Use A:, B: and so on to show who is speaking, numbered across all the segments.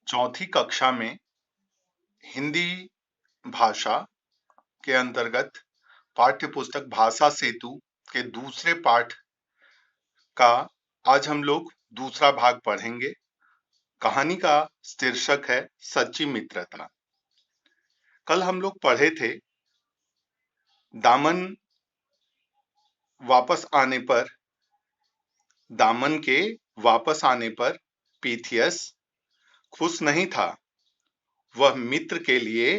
A: चौथी कक्षा में हिंदी भाषा के अंतर्गत पाठ्य पुस्तक भाषा सेतु के दूसरे पाठ का आज हम लोग दूसरा भाग पढ़ेंगे। कहानी का शीर्षक है सच्ची मित्रता। कल हम लोग पढ़े थे दामन के वापस आने पर पीथियस खुश नहीं था। वह मित्र के लिए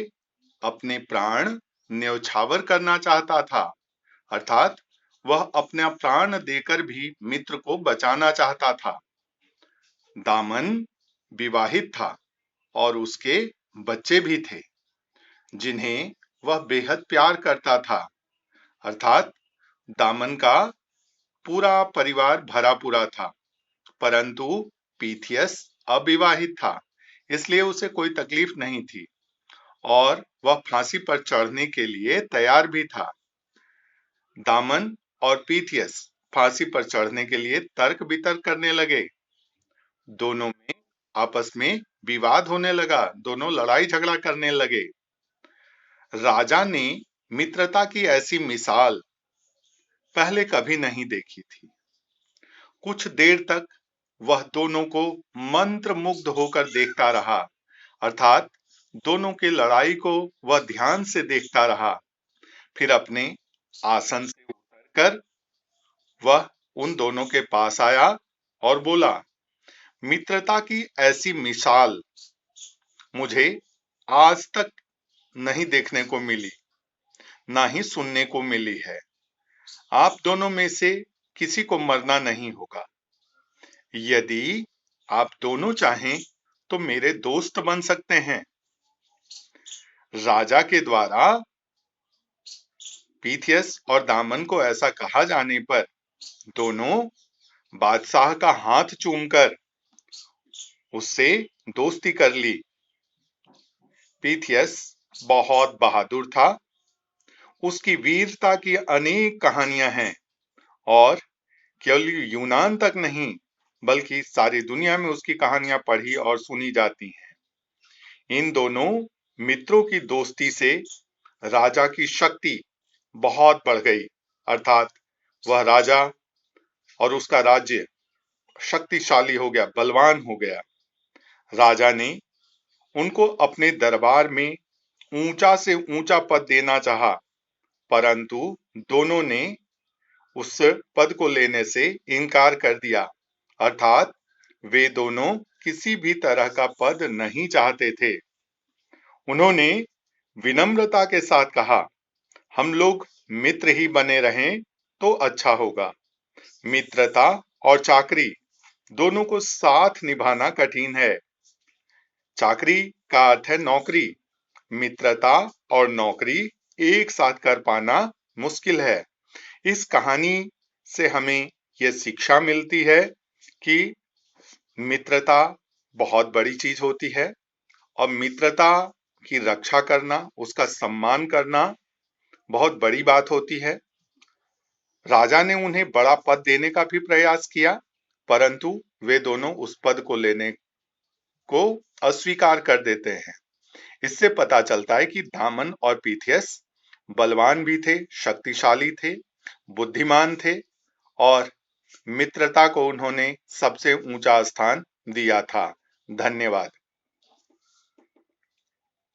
A: अपने प्राण न्यौछावर करना चाहता था, अर्थात वह अपना प्राण देकर भी मित्र को बचाना चाहता था। दामन विवाहित था और उसके बच्चे भी थे जिन्हें वह बेहद प्यार करता था, अर्थात दामन का पूरा परिवार भरा पूरा था। परंतु पीथियस अविवाहित था, इसलिए उसे कोई तकलीफ नहीं थी और वह फांसी पर चढ़ने के लिए तैयार भी था। दामन और पीथियस फांसी पर चढ़ने के लिए तर्क वितर्क करने लगे। दोनों में आपस में विवाद होने लगा, दोनों लड़ाई झगड़ा करने लगे। राजा ने मित्रता की ऐसी मिसाल पहले कभी नहीं देखी थी। कुछ देर तक वह दोनों को मंत्र मुग्ध होकर देखता रहा, अर्थात दोनों की लड़ाई को वह ध्यान से देखता रहा। फिर अपने आसन से उतरकर वह उन दोनों के पास आया और बोला, मित्रता की ऐसी मिसाल मुझे आज तक नहीं देखने को मिली, ना ही सुनने को मिली है। आप दोनों में से किसी को मरना नहीं होगा। यदि आप दोनों चाहें तो मेरे दोस्त बन सकते हैं। राजा के द्वारा पीथियस और दामन को ऐसा कहा जाने पर दोनों बादशाह का हाथ चूमकर उससे दोस्ती कर ली। पीथियस बहुत बहादुर था। उसकी वीरता की अनेक कहानियां हैं और केवल यूनान तक नहीं बल्कि सारी दुनिया में उसकी कहानियां पढ़ी और सुनी जाती हैं। इन दोनों मित्रों की दोस्ती से राजा की शक्ति बहुत बढ़ गई, अर्थात वह राजा और उसका राज्य शक्तिशाली हो गया, बलवान हो गया। राजा ने उनको अपने दरबार में ऊंचा से ऊंचा पद देना चाहा, परंतु दोनों ने उस पद को लेने से इनकार कर दिया, अर्थात वे दोनों किसी भी तरह का पद नहीं चाहते थे। उन्होंने विनम्रता के साथ कहा, हम लोग मित्र ही बने रहें तो अच्छा होगा। मित्रता और चाकरी दोनों को साथ निभाना कठिन है। चाकरी का अर्थ है नौकरी, मित्रता और नौकरी एक साथ कर पाना मुश्किल है। इस कहानी से हमें यह शिक्षा मिलती है कि मित्रता बहुत बड़ी चीज होती है और मित्रता की रक्षा करना, उसका सम्मान करना बहुत बड़ी बात होती है। राजा ने उन्हें बड़ा पद देने का भी प्रयास किया, परंतु वे दोनों उस पद को लेने को अस्वीकार कर देते हैं। इससे पता चलता है कि दामन और पीथियस बलवान भी थे, शक्तिशाली थे, बुद्धिमान थे और मित्रता को उन्होंने सबसे ऊंचा स्थान दिया था। धन्यवाद।